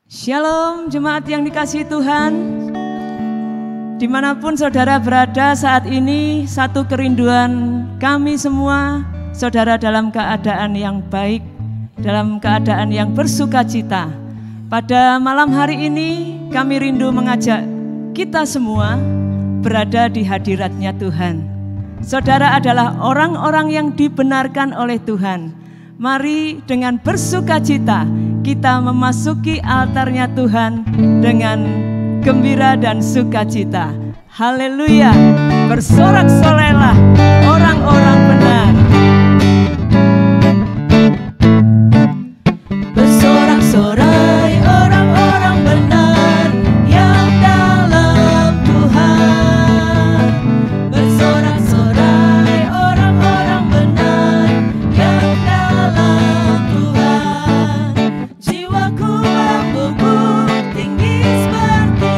Shalom jemaat yang dikasihi Tuhan. Dimanapun saudara berada saat ini, satu kerinduan kami semua, saudara dalam keadaan yang baik, dalam keadaan yang bersukacita. Pada malam hari ini kami rindu mengajak kita semua berada di hadiratnya Tuhan. Saudara adalah orang-orang yang dibenarkan oleh Tuhan. Mari dengan bersukacita kita memasuki altarnya Tuhan dengan gembira dan sukacita. Haleluya, bersorak-sorailah orang-orang benar. Bersorak-sorai orang-orang benar yang dalam Tuhan. Bersorak-sorai orang-orang benar yang dalam Tuhan. Jiwaku membubuk tinggi seperti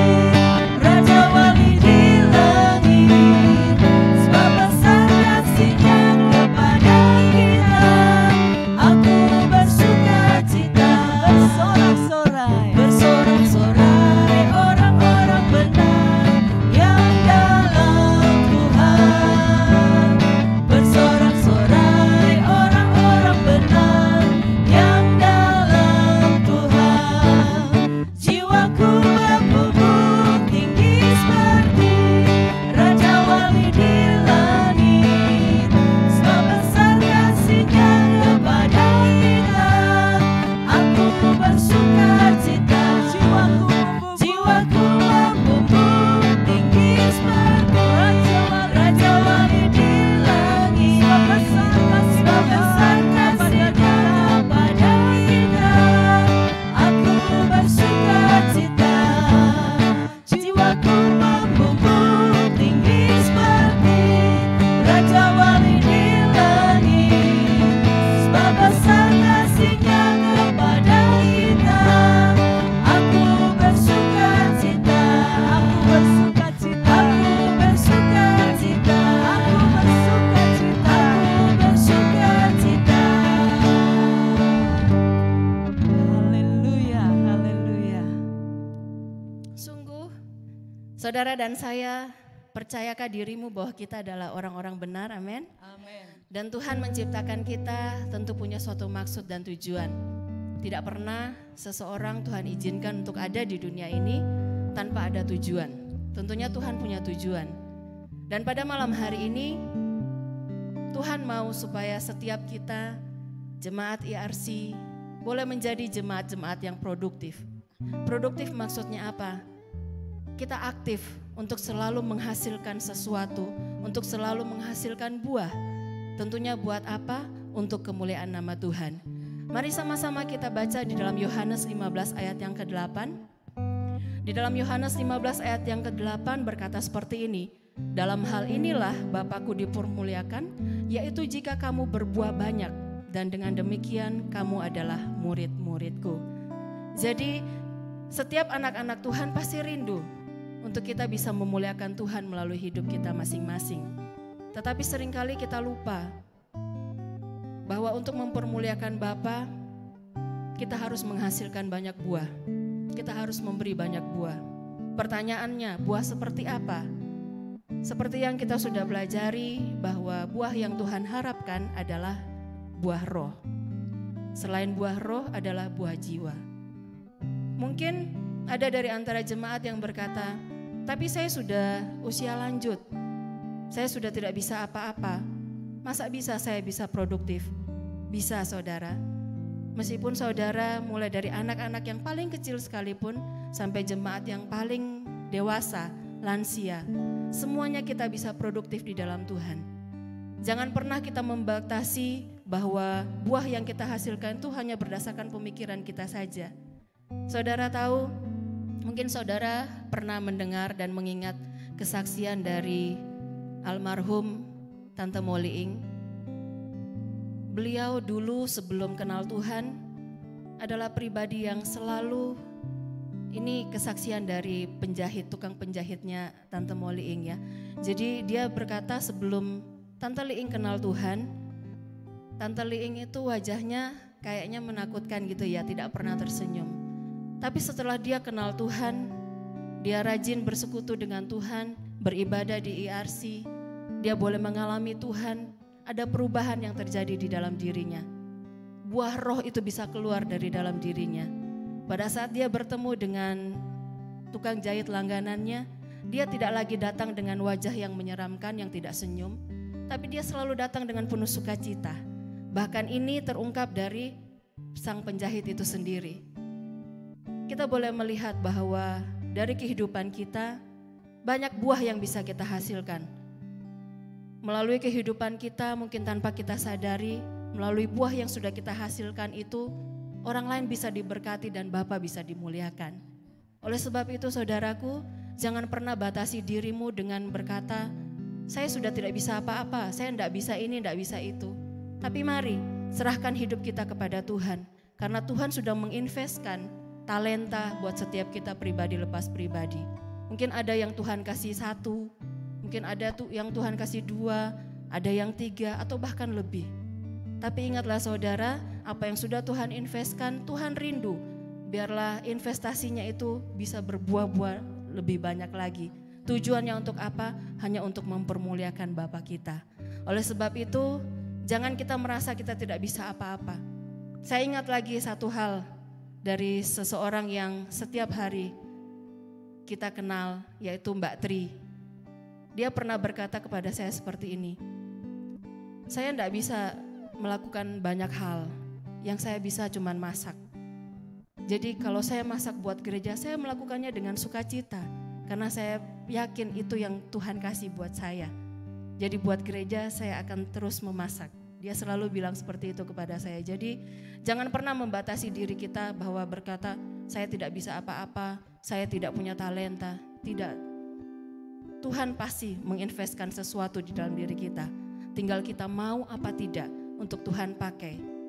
Raja Wali di langit, sebab besar kasih-Nya kepada kita. Aku bersukacita, bersorak-sorai, bersorak-sorai orang-orang benar yang dalam Tuhan. Bersorak-sorai orang-orang benar yang dalam Tuhan. Jiwaku membubuk tinggi seperti Raja Wali di langit, sebab besar kasih-Nya kepada kita. Aku bersukacita, jiwaku membubuk tinggi seperti Raja Wali di langit, sebab besar kasih-Nya kepada kita. Aku bersukacita, jiwaku membubuk tinggi seperti Raja Wali di langit, sebab besar kasih-Nya kepada kita. Aku bersukacita, aku bersukacita, aku bersukacita, aku bersukacita, aku bersukacita. Haleluya, haleluya. Sungguh, saudara dan saya, percayakah dirimu bahwa kita adalah orang-orang benar, amin? Amin. Dan Tuhan menciptakan kita tentu punya suatu maksud dan tujuan. Tidak pernah seseorang Tuhan izinkan untuk ada di dunia ini tanpa ada tujuan. Tentunya Tuhan punya tujuan. Dan pada malam hari ini, Tuhan mau supaya setiap kita, jemaat IRC, boleh menjadi jemaat-jemaat yang produktif. Produktif maksudnya apa? Kita aktif untuk selalu menghasilkan sesuatu, untuk selalu menghasilkan buah. Tentunya buat apa? Untuk kemuliaan nama Tuhan. Mari sama-sama kita baca di dalam Yohanes 15 ayat yang ke-8. Di dalam Yohanes 15 ayat yang ke-8 berkata seperti ini. Dalam hal inilah Bapakku dipermuliakan, yaitu jika kamu berbuah banyak, dan dengan demikian kamu adalah murid-muridku. Jadi setiap anak-anak Tuhan pasti rindu untuk kita bisa memuliakan Tuhan melalui hidup kita masing-masing. Tetapi seringkali kita lupa bahwa untuk mempermuliakan Bapa, kita harus menghasilkan banyak buah. Kita harus memberi banyak buah. Pertanyaannya, buah seperti apa? Seperti yang kita sudah pelajari bahwa buah yang Tuhan harapkan adalah buah roh. Selain buah roh adalah buah jiwa. Mungkin ada dari antara jemaat yang berkata, tapi saya sudah usia lanjut. Saya sudah tidak bisa apa-apa. Masa bisa saya bisa produktif? Bisa, saudara. Meskipun saudara mulai dari anak-anak yang paling kecil sekalipun sampai jemaat yang paling dewasa, lansia, semuanya kita bisa produktif di dalam Tuhan. Jangan pernah kita membatasi bahwa buah yang kita hasilkan itu hanya berdasarkan pemikiran kita saja. Saudara tahu, mungkin saudara pernah mendengar dan mengingat kesaksian dari almarhum Tante Molly Ing. Beliau dulu sebelum kenal Tuhan adalah pribadi yang selalu, ini kesaksian dari penjahit, tukang penjahitnya Tante Molly Ing ya. Jadi dia berkata sebelum Tante Li Ing kenal Tuhan, Tante Li Ing itu wajahnya kayaknya menakutkan gitu ya, tidak pernah tersenyum. Tapi setelah dia kenal Tuhan, dia rajin bersekutu dengan Tuhan, beribadah di IRC, dia boleh mengalami Tuhan, ada perubahan yang terjadi di dalam dirinya. Buah roh itu bisa keluar dari dalam dirinya. Pada saat dia bertemu dengan tukang jahit langganannya, dia tidak lagi datang dengan wajah yang menyeramkan, yang tidak senyum, tapi dia selalu datang dengan penuh sukacita. Bahkan ini terungkap dari sang penjahit itu sendiri. Kita boleh melihat bahwa dari kehidupan kita banyak buah yang bisa kita hasilkan. Melalui kehidupan kita mungkin tanpa kita sadari, melalui buah yang sudah kita hasilkan itu, orang lain bisa diberkati dan Bapa bisa dimuliakan. Oleh sebab itu saudaraku, jangan pernah batasi dirimu dengan berkata, saya sudah tidak bisa apa-apa, saya tidak bisa ini, tidak bisa itu. Tapi mari serahkan hidup kita kepada Tuhan. Karena Tuhan sudah menginvestkan talenta buat setiap kita pribadi lepas pribadi. Mungkin ada yang Tuhan kasih 1, mungkin ada yang Tuhan kasih 2, ada yang 3 atau bahkan lebih. Tapi ingatlah saudara, apa yang sudah Tuhan investkan, Tuhan rindu. Biarlah investasinya itu bisa berbuah-buah lebih banyak lagi. Tujuannya untuk apa? Hanya untuk mempermuliakan Bapa kita. Oleh sebab itu, jangan kita merasa kita tidak bisa apa-apa. Saya ingat lagi satu hal dari seseorang yang setiap hari kita kenal, yaitu Mbak Tri. Dia pernah berkata kepada saya seperti ini, saya tidak bisa melakukan banyak hal, yang saya bisa cuman masak. Jadi kalau saya masak buat gereja, saya melakukannya dengan sukacita. Karena saya yakin itu yang Tuhan kasih buat saya. Jadi buat gereja saya akan terus memasak. Dia selalu bilang seperti itu kepada saya. Jadi jangan pernah membatasi diri kita bahwa berkata, saya tidak bisa apa-apa, saya tidak punya talenta. Tidak. Tuhan pasti menginvestkan sesuatu di dalam diri kita. Tinggal kita mau apa tidak untuk Tuhan pakai.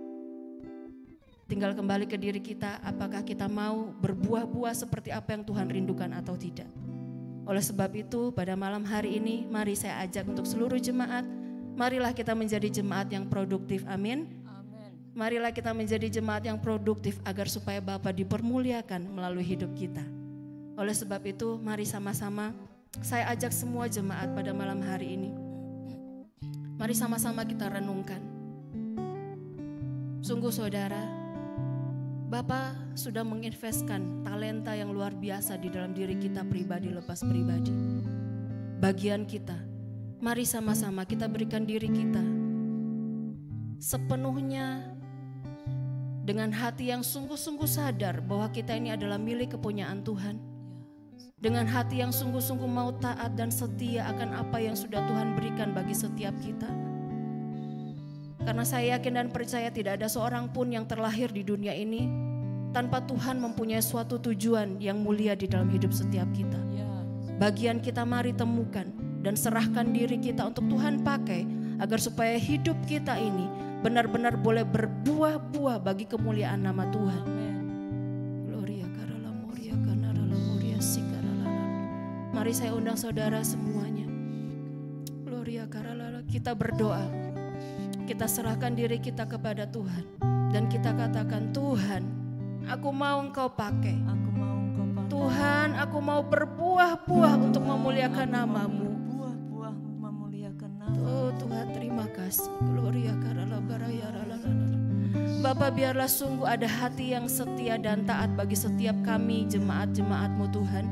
Tinggal kembali ke diri kita, apakah kita mau berbuah-buah seperti apa yang Tuhan rindukan atau tidak. Oleh sebab itu pada malam hari ini mari saya ajak untuk seluruh jemaat, marilah kita menjadi jemaat yang produktif, amin. Marilah kita menjadi jemaat yang produktif agar supaya Bapa dipermuliakan melalui hidup kita. Oleh sebab itu mari sama-sama saya ajak semua jemaat pada malam hari ini. Mari sama-sama kita renungkan. Sungguh saudara, Bapa sudah menginvestkan talenta yang luar biasa di dalam diri kita pribadi lepas pribadi. Bagian kita, mari sama-sama kita berikan diri kita sepenuhnya dengan hati yang sungguh-sungguh sadar bahwa kita ini adalah milik kepunyaan Tuhan. Dengan hati yang sungguh-sungguh mau taat dan setia akan apa yang sudah Tuhan berikan bagi setiap kita. Karena saya yakin dan percaya tidak ada seorang pun yang terlahir di dunia ini tanpa Tuhan mempunyai suatu tujuan yang mulia di dalam hidup setiap kita. Bagian kita mari temukan dan serahkan diri kita untuk Tuhan pakai agar supaya hidup kita ini benar-benar boleh berbuah-buah bagi kemuliaan nama Tuhan. Gloria karala moria kanara la moria sikarala. Mari saya undang saudara semuanya. Gloria karala, kita berdoa. Kita serahkan diri kita kepada Tuhan dan kita katakan, Tuhan, aku mau Engkau pakai. Tuhan, aku mau berbuah-buah untuk memuliakan nama-Mu. Buah-buah memuliakan nama. Oh Tuhan, terima kasih. Gloria karala baraya ralala. Bapa, biarlah sungguh ada hati yang setia dan taat bagi setiap kami jemaat-jemaat-Mu Tuhan.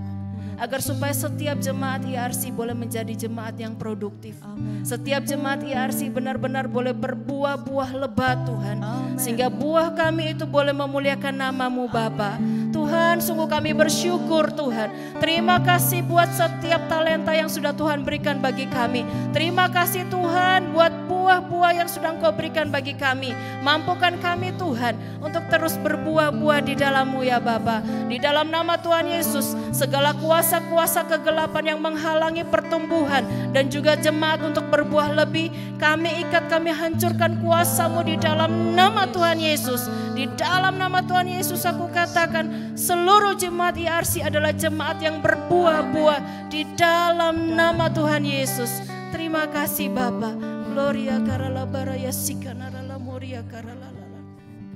Agar supaya setiap jemaat IRC boleh menjadi jemaat yang produktif. Amen. Setiap jemaat IRC benar-benar boleh berbuah-buah lebat Tuhan. Amen. Sehingga buah kami itu boleh memuliakan nama-Mu Bapa. Tuhan, sungguh kami bersyukur Tuhan. Terima kasih buat setiap talenta yang sudah Tuhan berikan bagi kami. Terima kasih Tuhan buat buah-buah yang sudah Engkau berikan bagi kami. Mampukan kami Tuhan untuk terus berbuah-buah di dalam-Mu ya Bapa. Di dalam nama Tuhan Yesus, segala kuasa-kuasa kegelapan yang menghalangi pertumbuhan dan juga jemaat untuk berbuah lebih, kami ikat, kami hancurkan kuasa-Mu di dalam nama Tuhan Yesus. Di dalam nama Tuhan Yesus aku katakan, seluruh jemaat IRC adalah jemaat yang berbuah-buah di dalam nama Tuhan Yesus. Terima kasih Bapa. Gloria karala baraya sikanara la moria karala la.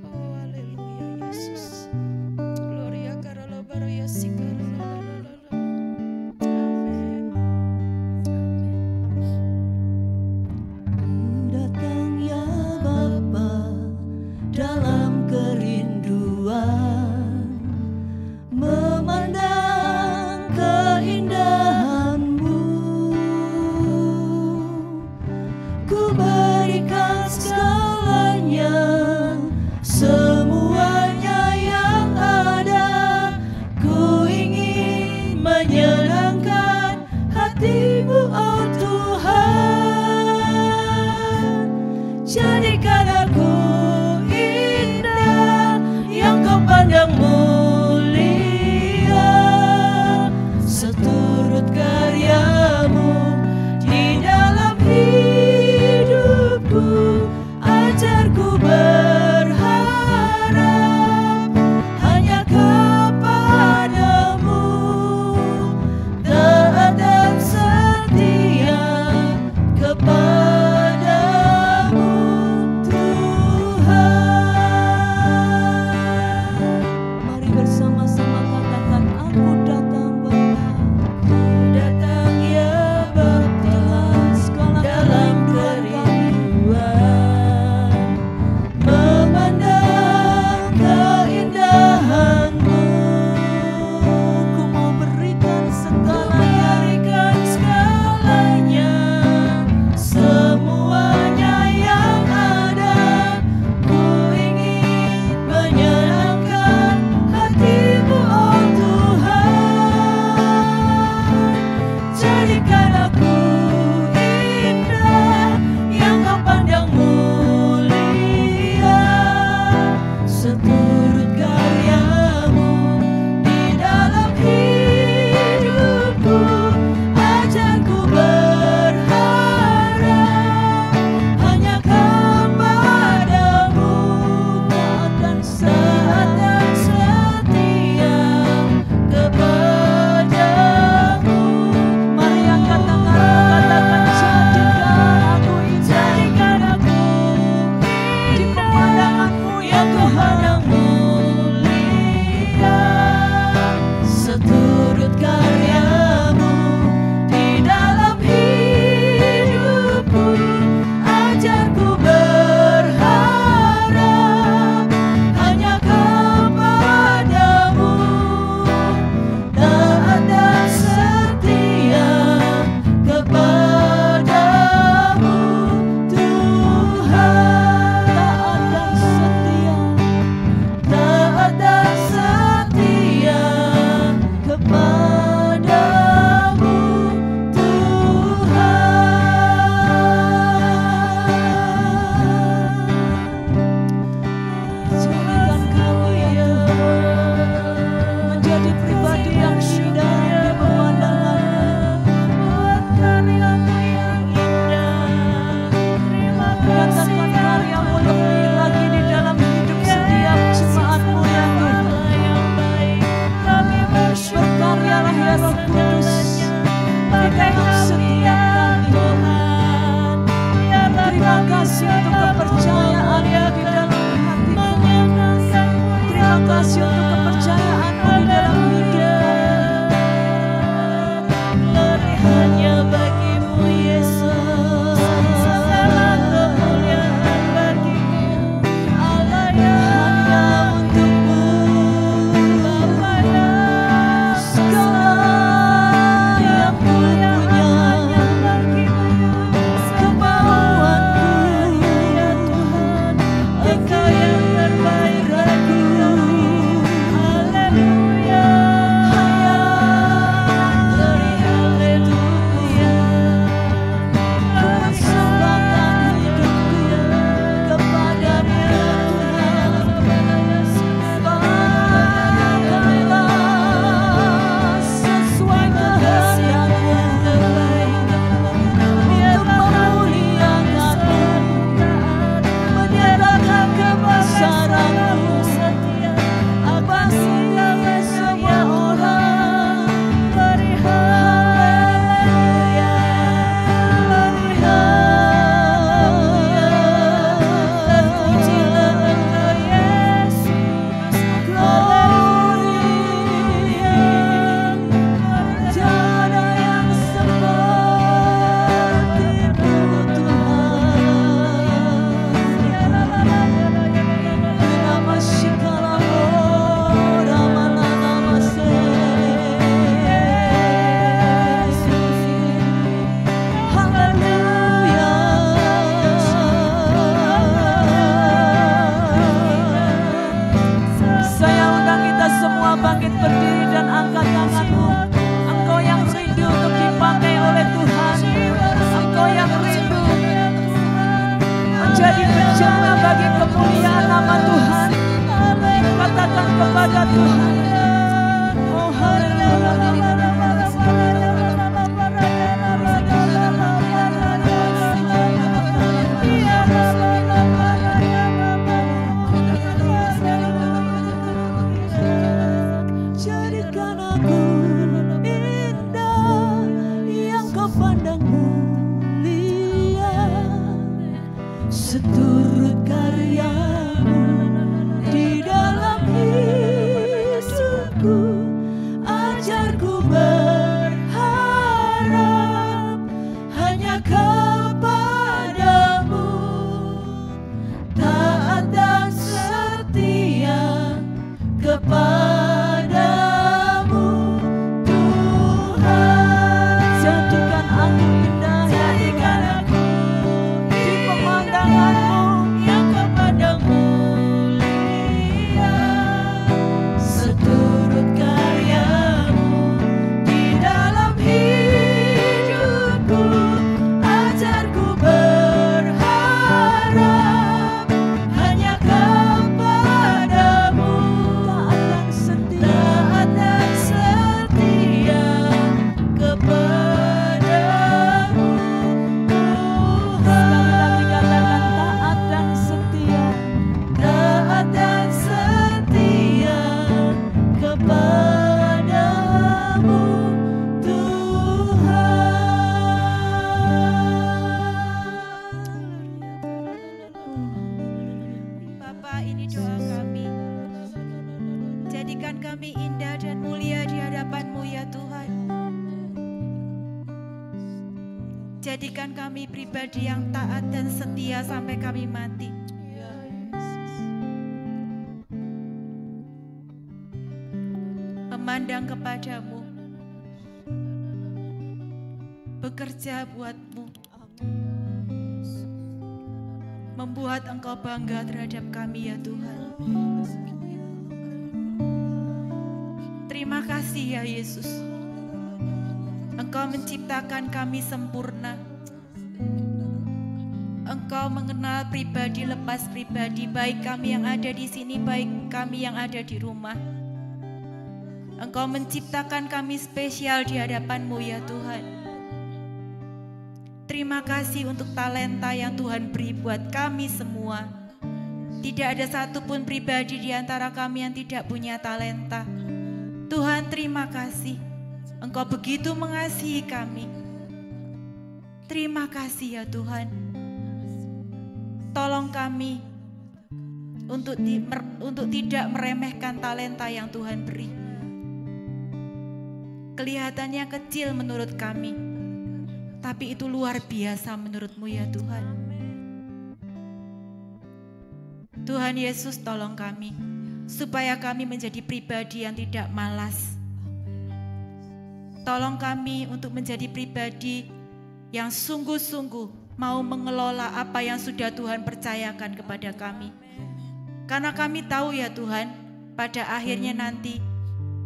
Oh haleluya Yesus. Gloria karala berikan aku indah yang kau pandang mulia, seturut karyamu di dalam hidupku. Ajarku berharap hanya kepadamu, taat dan setia kepadamu Tuhan. Mari bersama-sama katakan, aku datang Bapa, datang ya Bapa, dalam kerinduan bagi kemuliaan nama Tuhan. Katakan kepada Tuhan, oh haleluya. Jadikan aku indah yang kau pandang mulia, seturut karyamu di dalam hidupku. Ajarku berharap hanya kepadamu, taat dan setia kepadamu Tuhan. Jadikan aku indah, jadikan aku di pemandanganmu yang kepandang mulia, seturut karyamu di dalam hidupku. Ajarku berharap hanya kepadamu, taat dan setia kepadamu Tuhan. Sekali lagi katakan taat dan setia, taat dan setia kepadamu Tuhan. Bapa, ini doa kami. Jadikan kami indah dan mulia di hadapan-Mu ya Tuhan. Jadikan kami pribadi yang taat dan setia sampai kami mati. Memandang kepadamu, bekerja buat-Mu, membuat Engkau bangga terhadap kami ya Tuhan. Terima kasih ya Yesus. Engkau menciptakan kami sempurna. Engkau mengenal pribadi lepas pribadi, baik kami yang ada di sini, baik kami yang ada di rumah. Engkau menciptakan kami spesial di hadapan-Mu ya Tuhan. Terima kasih untuk talenta yang Tuhan beri buat kami semua. Tidak ada satupun pribadi di antara kami yang tidak punya talenta. Tuhan, terima kasih. Engkau begitu mengasihi kami. Terima kasih ya Tuhan. Tolong kami untuk tidak meremehkan talenta yang Tuhan beri. Kelihatannya kecil menurut kami, tapi itu luar biasa menurut-Mu ya Tuhan. Tuhan Yesus, tolong kami supaya kami menjadi pribadi yang tidak malas. Tolong kami untuk menjadi pribadi yang sungguh-sungguh mau mengelola apa yang sudah Tuhan percayakan kepada kami. Karena kami tahu ya Tuhan, pada akhirnya nanti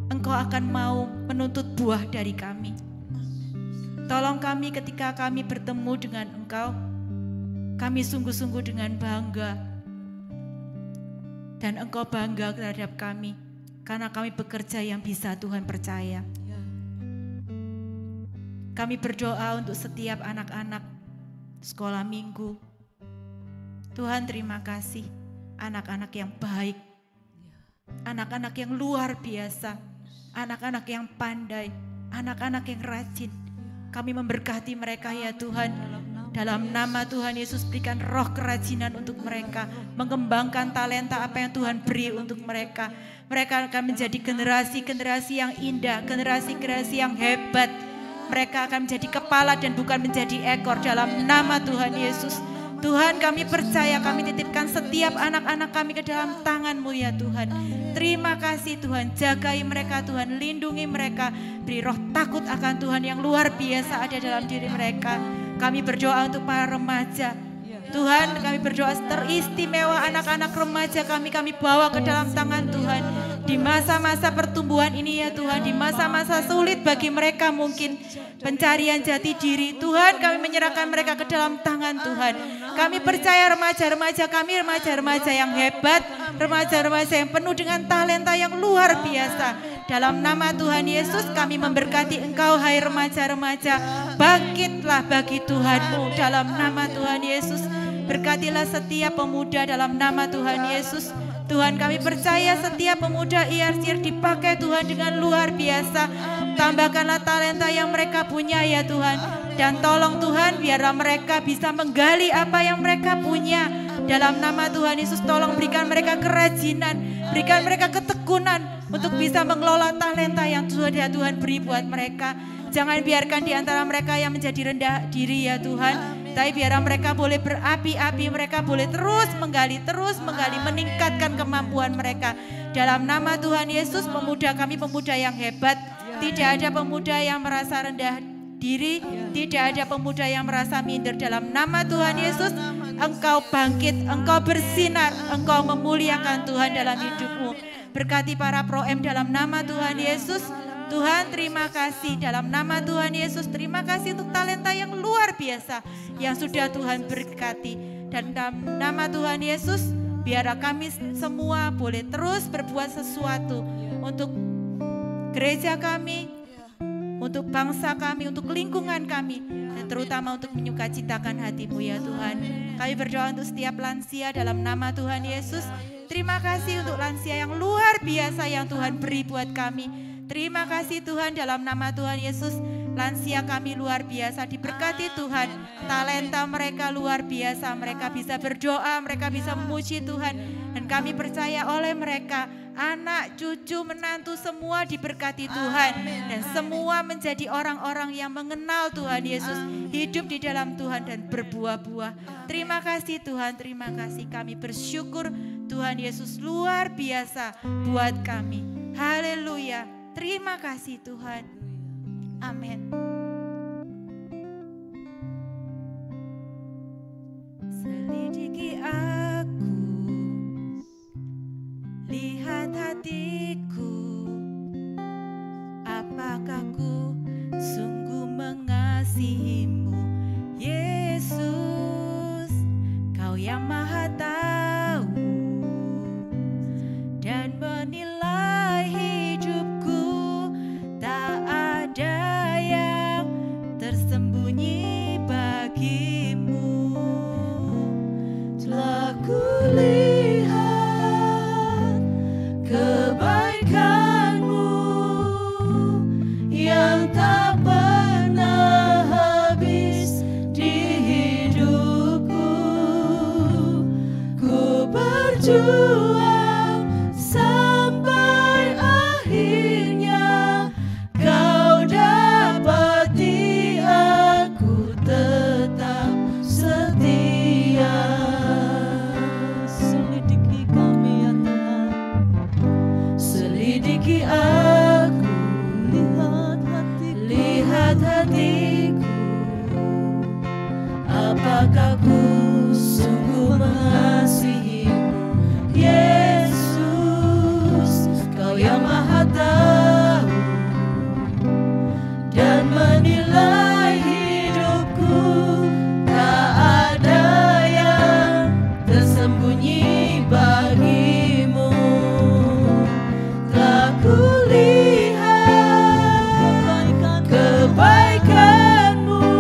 Engkau akan mau menuntut buah dari kami. Tolong kami ketika kami bertemu dengan Engkau, kami sungguh-sungguh dengan bangga. Dan Engkau bangga terhadap kami, karena kami bekerja yang bisa Tuhan percaya. Kami berdoa untuk setiap anak-anak sekolah minggu. Tuhan, terima kasih, anak-anak yang baik, anak-anak yang luar biasa, anak-anak yang pandai, anak-anak yang rajin. Kami memberkati mereka ya Tuhan. Dalam nama Tuhan Yesus, berikan roh kerajinan untuk mereka, mengembangkan talenta apa yang Tuhan beri untuk mereka. Mereka akan menjadi generasi-generasi yang indah, generasi-generasi yang hebat. Mereka akan menjadi kepala dan bukan menjadi ekor dalam nama Tuhan Yesus. Tuhan, kami percaya, kami titipkan setiap anak-anak kami ke dalam tangan-Mu ya Tuhan. Terima kasih Tuhan, jagai mereka Tuhan, lindungi mereka. Beri roh takut akan Tuhan yang luar biasa ada dalam diri mereka. Kami berdoa untuk para remaja. Tuhan, kami berdoa teristimewa anak-anak remaja kami bawa ke dalam tangan Tuhan. Di masa-masa pertumbuhan ini ya Tuhan, di masa-masa sulit bagi mereka mungkin pencarian jati diri. Tuhan, kami menyerahkan mereka ke dalam tangan Tuhan. Kami percaya remaja-remaja kami, remaja-remaja yang hebat, remaja-remaja yang penuh dengan talenta yang luar biasa. Dalam nama Tuhan Yesus kami memberkati Engkau hai remaja-remaja. Bangkitlah bagi Tuhan-Mu dalam nama Tuhan Yesus. Berkatilah setiap pemuda dalam nama Tuhan Yesus. Tuhan kami percaya setiap pemuda IRCR dipakai Tuhan dengan luar biasa. Tambahkanlah talenta yang mereka punya ya Tuhan. Dan tolong Tuhan biarlah mereka bisa menggali apa yang mereka punya. Dalam nama Tuhan Yesus tolong berikan mereka kerajinan. Berikan mereka ketekunan untuk bisa mengelola talenta yang sudah Tuhan beri buat mereka. Jangan biarkan di antara mereka yang menjadi rendah diri ya Tuhan. Tapi biar mereka boleh berapi-api, mereka boleh terus menggali, meningkatkan kemampuan mereka. Dalam nama Tuhan Yesus, pemuda kami pemuda yang hebat. Tidak ada pemuda yang merasa rendah diri, tidak ada pemuda yang merasa minder. Dalam nama Tuhan Yesus, Engkau bangkit, Engkau bersinar, Engkau memuliakan Tuhan dalam hidupmu. Berkati para Pro-M dalam nama Tuhan Yesus. Tuhan terima kasih dalam nama Tuhan Yesus. Terima kasih untuk talenta yang luar biasa yang sudah Tuhan berkati. Dan dalam nama Tuhan Yesus biar kami semua boleh terus berbuat sesuatu untuk gereja kami, untuk bangsa kami, untuk lingkungan kami, dan terutama untuk menyukacitakan hati-Mu ya Tuhan. Kami berdoa untuk setiap lansia dalam nama Tuhan Yesus. Terima kasih untuk lansia yang luar biasa yang Tuhan beri buat kami. Terima kasih Tuhan dalam nama Tuhan Yesus. Lansia kami luar biasa diberkati Tuhan. Talenta mereka luar biasa. Mereka bisa berdoa, mereka bisa memuji Tuhan. Dan kami percaya oleh mereka, anak, cucu, menantu semua diberkati Tuhan. Dan semua menjadi orang-orang yang mengenal Tuhan Yesus. Hidup di dalam Tuhan dan berbuah-buah. Terima kasih Tuhan, terima kasih. Kami bersyukur Tuhan Yesus luar biasa buat kami. Haleluya. Terima kasih Tuhan. Amin. Selidiki aku, lihat hatiku, apakah ku sungguh mengasihimu, Yesus, Kau yang Maha Tahu dan menilai hidupku. Tak ada yang tersembunyi bagimu. Telah kulihat kebaikan-Mu yang tak pernah habis di hidupku. Ku berjuang sampai akhirnya. Kau dapati aku tetap setia. Selidiki kami ya Tuhan. Selidiki aku, lihat hatiku. Apakah ku sungguh mengasihimu, Yesus, Kau yang Maha Tahu dan menilai hidupku. Tak ada yang tersembunyi bagimu. Telah kulihat kebaikan-Mu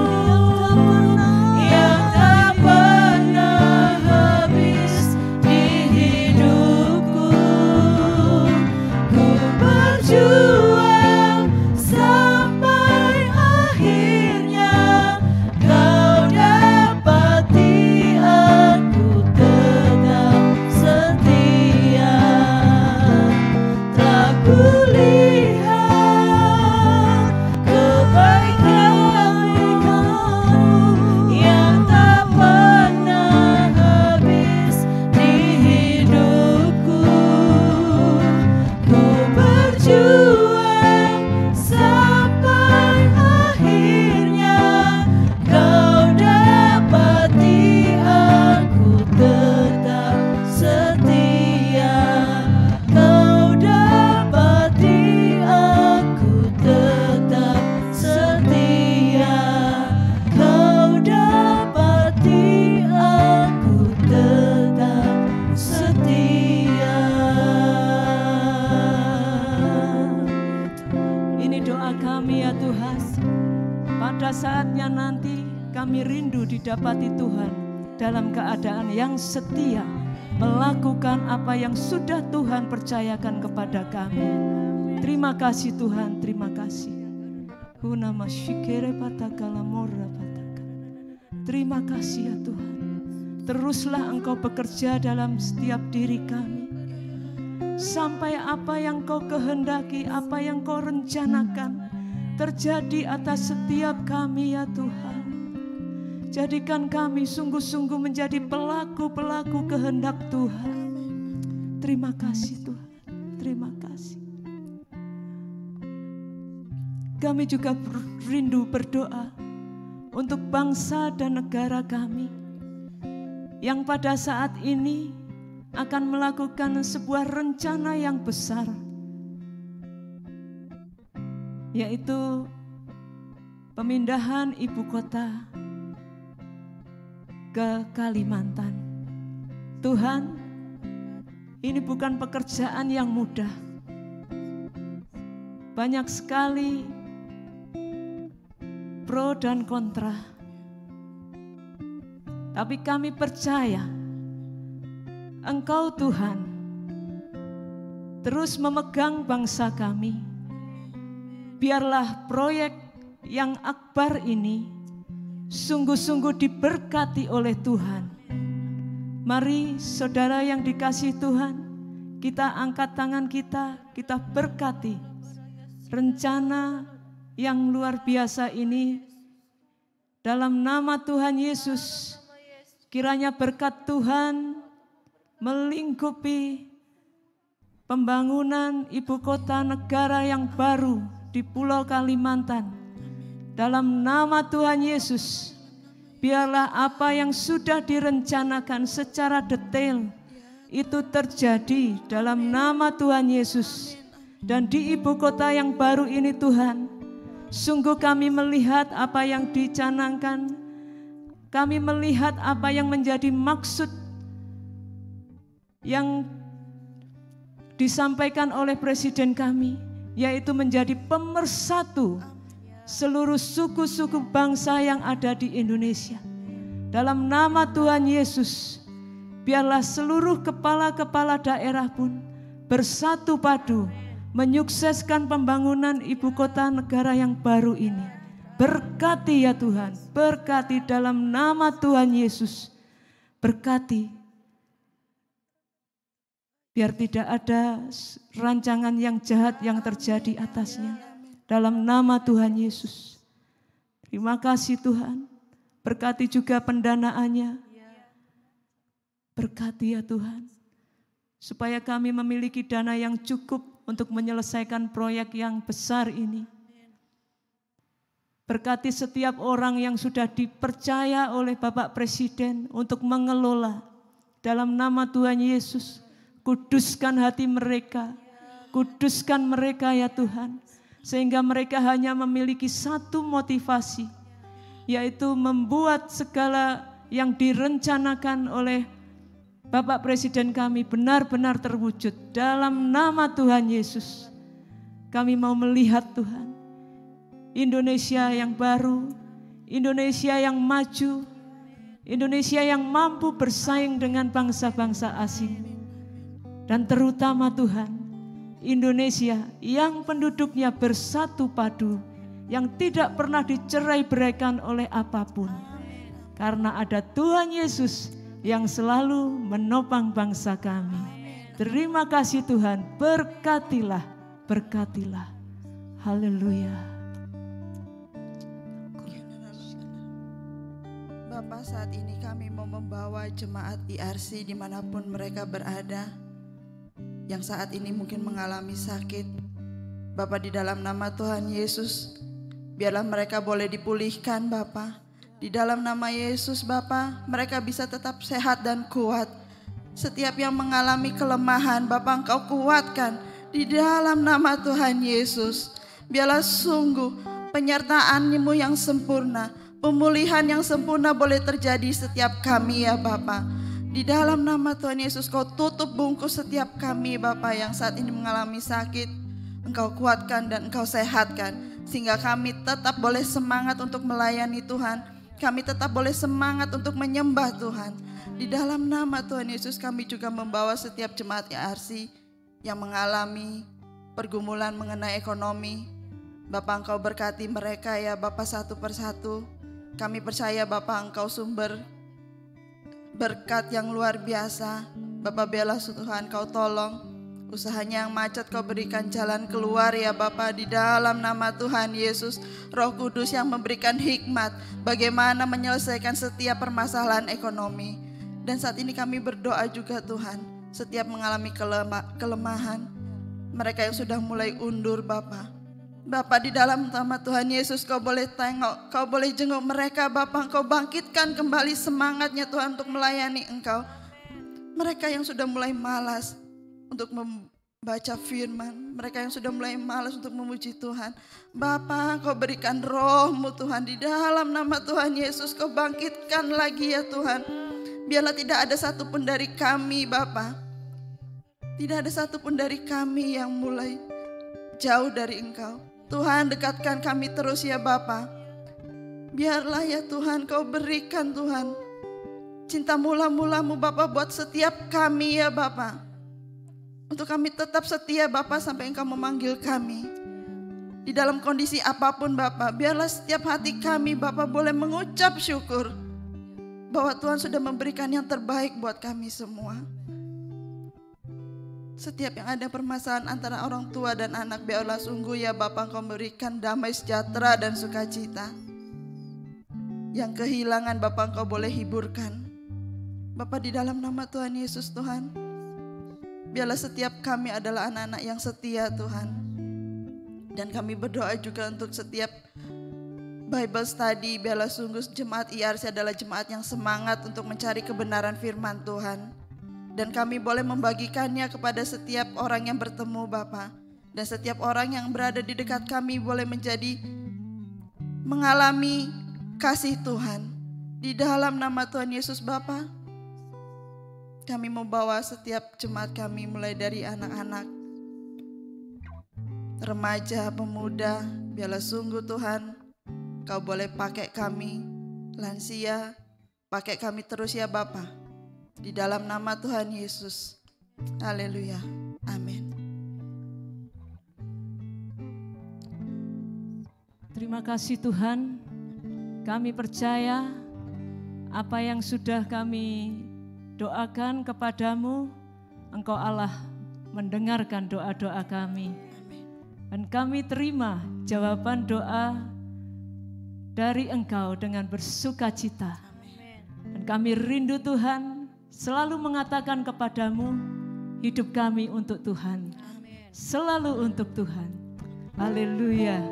yang tak pernah habis di hidupku. Ku berjuang sampai akhirnya. Kau dapati aku tetap setia. Pokoknya nanti kami rindu didapati Tuhan dalam keadaan yang setia, melakukan apa yang sudah Tuhan percayakan kepada kami. Terima kasih Tuhan, terima kasih. Terima kasih ya Tuhan. Teruslah Engkau bekerja dalam setiap diri kami. Sampai apa yang Kau kehendaki, apa yang Kau rencanakan terjadi atas setiap kami ya Tuhan. Jadikan kami sungguh-sungguh menjadi pelaku-pelaku kehendak Tuhan. Terima kasih Tuhan, terima kasih. Kami juga rindu berdoa untuk bangsa dan negara kami yang pada saat ini akan melakukan sebuah rencana yang besar, yaitu pemindahan ibu kota ke Kalimantan. Tuhan, ini bukan pekerjaan yang mudah. Banyak sekali pro dan kontra. Tapi kami percaya Engkau Tuhan terus memegang bangsa kami. Biarlah proyek yang akbar ini sungguh-sungguh diberkati oleh Tuhan. Mari saudara yang dikasihi Tuhan, kita angkat tangan kita berkati rencana yang luar biasa ini dalam nama Tuhan Yesus. Kiranya berkat Tuhan melingkupi pembangunan ibu kota negara yang baru di Pulau Kalimantan. Dalam nama Tuhan Yesus, biarlah apa yang sudah direncanakan secara detail itu terjadi dalam nama Tuhan Yesus. Dan di ibu kota yang baru ini Tuhan, sungguh kami melihat apa yang dicanangkan, kami melihat apa yang menjadi maksud yang disampaikan oleh Presiden kami, yaitu menjadi pemersatu seluruh suku-suku bangsa yang ada di Indonesia. Dalam nama Tuhan Yesus, biarlah seluruh kepala-kepala daerah pun bersatu padu menyukseskan pembangunan ibu kota negara yang baru ini. Berkati ya Tuhan, berkati dalam nama Tuhan Yesus. Berkati, biar tidak ada rancangan yang jahat yang terjadi atasnya. Dalam nama Tuhan Yesus. Terima kasih Tuhan. Berkati juga pendanaannya. Berkati ya Tuhan. Supaya kami memiliki dana yang cukup untuk menyelesaikan proyek yang besar ini. Berkati setiap orang yang sudah dipercaya oleh Bapak Presiden untuk mengelola. Dalam nama Tuhan Yesus, kuduskan hati mereka. Kuduskan mereka ya Tuhan. Sehingga mereka hanya memiliki satu motivasi, yaitu membuat segala yang direncanakan oleh Bapak Presiden kami benar-benar terwujud. Dalam nama Tuhan Yesus, kami mau melihat Tuhan, Indonesia yang baru, Indonesia yang maju, Indonesia yang mampu bersaing dengan bangsa-bangsa asing. Dan terutama Tuhan, Indonesia yang penduduknya bersatu padu, yang tidak pernah dicerai-beraikan oleh apapun. Karena ada Tuhan Yesus yang selalu menopang bangsa kami. Terima kasih Tuhan, berkatilah, berkatilah. Haleluya. Bapak, saat ini kami mau membawa jemaat IRC dimanapun mereka berada, yang saat ini mungkin mengalami sakit. Bapak, di dalam nama Tuhan Yesus, biarlah mereka boleh dipulihkan Bapak. Di dalam nama Yesus Bapak, mereka bisa tetap sehat dan kuat. Setiap yang mengalami kelemahan Bapak, Engkau kuatkan. Di dalam nama Tuhan Yesus, biarlah sungguh penyertaan-Mu yang sempurna, pemulihan yang sempurna boleh terjadi setiap kami ya Bapak. Di dalam nama Tuhan Yesus, Kau tutup bungkus setiap kami Bapak yang saat ini mengalami sakit. Engkau kuatkan dan Engkau sehatkan. sehingga kami tetap boleh semangat untuk melayani Tuhan. Kami tetap boleh semangat untuk menyembah Tuhan. Di dalam nama Tuhan Yesus kami juga membawa setiap jemaat IARC yang mengalami pergumulan mengenai ekonomi. Bapak, Engkau berkati mereka ya Bapak satu persatu. Kami percaya Bapak, Engkau sumber berkat yang luar biasa. Bapak, biarlah Tuhan Kau tolong usahanya yang macet, Kau berikan jalan keluar ya Bapak, di dalam nama Tuhan Yesus. Roh Kudus yang memberikan hikmat bagaimana menyelesaikan setiap permasalahan ekonomi. Dan saat ini kami berdoa juga Tuhan, setiap mengalami kelemahan, mereka yang sudah mulai undur Bapak. Bapak, di dalam nama Tuhan Yesus Kau boleh tengok, Kau boleh jenguk mereka Bapak. Kau bangkitkan kembali semangatnya Tuhan untuk melayani Engkau. Mereka yang sudah mulai malas untuk membaca firman, mereka yang sudah mulai malas untuk memuji Tuhan, Bapa, Kau berikan roh-Mu Tuhan, di dalam nama Tuhan Yesus. Kau bangkitkan lagi ya Tuhan. Biarlah tidak ada satupun dari kami Bapa, tidak ada satupun dari kami yang mulai jauh dari Engkau. Tuhan, dekatkan kami terus ya Bapa. Biarlah ya Tuhan Kau berikan Tuhan cinta mula-mula-Mu Bapa buat setiap kami ya Bapa, untuk kami tetap setia Bapa sampai Engkau memanggil kami. Di dalam kondisi apapun Bapa, biarlah setiap hati kami Bapa boleh mengucap syukur bahwa Tuhan sudah memberikan yang terbaik buat kami semua. Setiap yang ada permasalahan antara orang tua dan anak, biarlah sungguh ya Bapa Engkau memberikan damai sejahtera dan sukacita. Yang kehilangan Bapa Engkau boleh hiburkan. Bapa, di dalam nama Tuhan Yesus Tuhan, biarlah setiap kami adalah anak-anak yang setia Tuhan. Dan kami berdoa juga untuk setiap Bible study, biarlah sungguh jemaat IARC adalah jemaat yang semangat untuk mencari kebenaran firman Tuhan. Dan kami boleh membagikannya kepada setiap orang yang bertemu Bapa. Dan setiap orang yang berada di dekat kami boleh mengalami kasih Tuhan. Di dalam nama Tuhan Yesus Bapa, kami membawa setiap jemaat kami mulai dari anak-anak, remaja, pemuda. Biarlah sungguh Tuhan Kau boleh pakai kami, lansia, pakai kami terus ya Bapa. Di dalam nama Tuhan Yesus. Haleluya. Amin. Terima kasih Tuhan. Kami percaya apa yang sudah kami doakan kepadamu, Engkau Allah mendengarkan doa-doa kami. Dan kami terima jawaban doa dari Engkau dengan bersukacita. Dan kami rindu Tuhan selalu mengatakan kepadamu, hidup kami untuk Tuhan, selalu untuk Tuhan. Haleluya.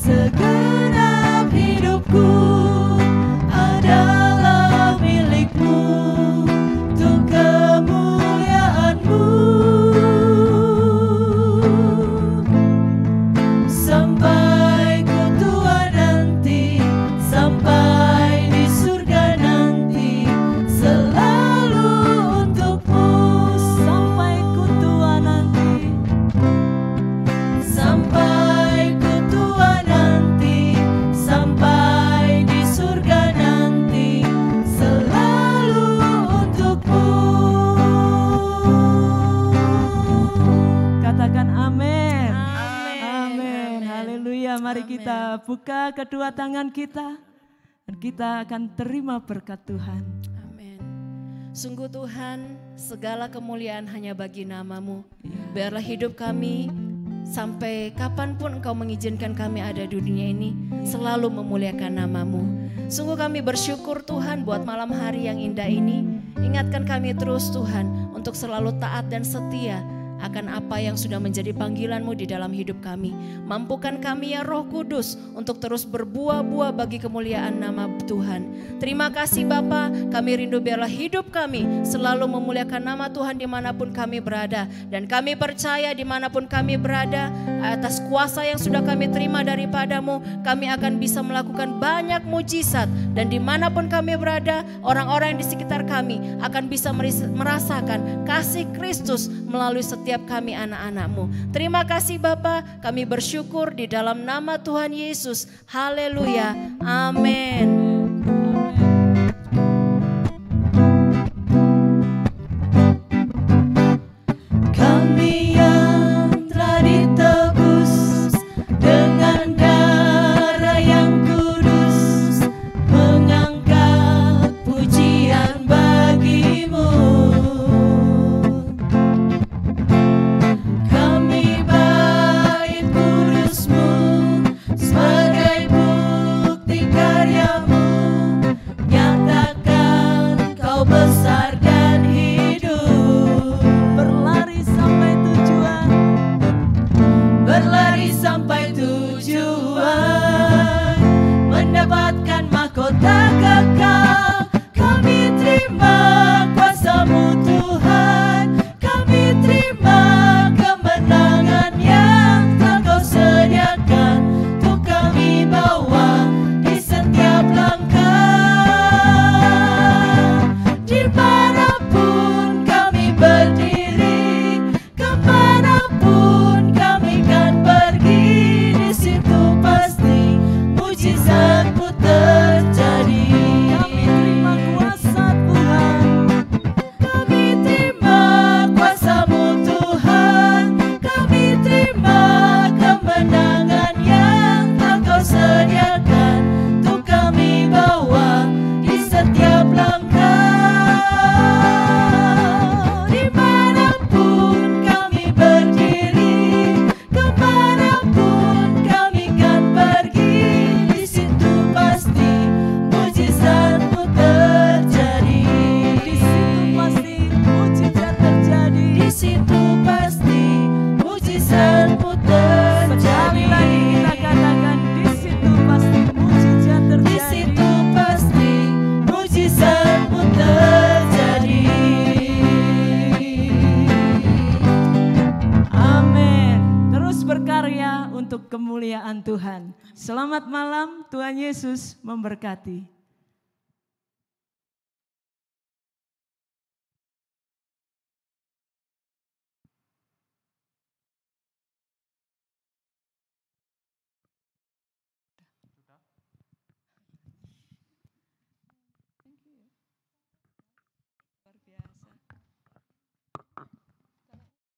Segenap hidupku kita buka kedua tangan kita dan kita akan terima berkat Tuhan. Amin. Sungguh Tuhan, segala kemuliaan hanya bagi nama-Mu. Biarlah hidup kami sampai kapanpun Engkau mengizinkan kami ada di dunia ini selalu memuliakan nama-Mu. Sungguh kami bersyukur Tuhan buat malam hari yang indah ini. Ingatkan kami terus Tuhan untuk selalu taat dan setia akan apa yang sudah menjadi panggilan-Mu di dalam hidup kami. Mampukan kami ya Roh Kudus untuk terus berbuah-buah bagi kemuliaan nama Tuhan. Terima kasih Bapa, kami rindu biarlah hidup kami selalu memuliakan nama Tuhan dimanapun kami berada. Dan kami percaya dimanapun kami berada, atas kuasa yang sudah kami terima daripada-Mu, kami akan bisa melakukan banyak mujizat. Dan dimanapun kami berada, orang-orang yang di sekitar kami akan bisa merasakan kasih Kristus melalui setiap kami anak-anak-Mu. Terima kasih Bapa, kami bersyukur di dalam nama Tuhan Yesus. Haleluya. Amin. Kami yang telah ditebus dengan darah yang kudus, mengangkat pujian bagi-Mu. Kami bait kudus-Mu sebagai bukti karya-Mu, nyatakan Kau besar dan hidup. Berlari sampai tujuan, berlari sampai tujuan, mendapatkan mahkota kekal. Kami terima kuasa-Mu Tuhan, kami terima kemenangan yang telah Kau sediakan untuk kami bawa di setiap langkah. Dimanapun kami berdiri, kemanapun kami kan pergi, di situ pasti mujizat-Mu terjadi. Kami terima kuasa Tuhan, kami terima kuasa-Mu Tuhan, kami terima kemenangan yang telah Kau sediakan untuk kami bawa di setiap langkah. Dimanapun kami berdiri, kemanapun kami kan pergi, di situ pasti mujizat-Mu terjadi. Di situ pasti mujizat terjadi. Di situ pasti mujizat-Mu terjadi. Sekali lagi kita katakan, di situ pasti mujizat terjadi. Di situ pasti mujizat-Mu terjadi. Amin. Terus berkarya untuk kemuliaan Tuhan. Selamat malam, Tuhan Yesus memberkati.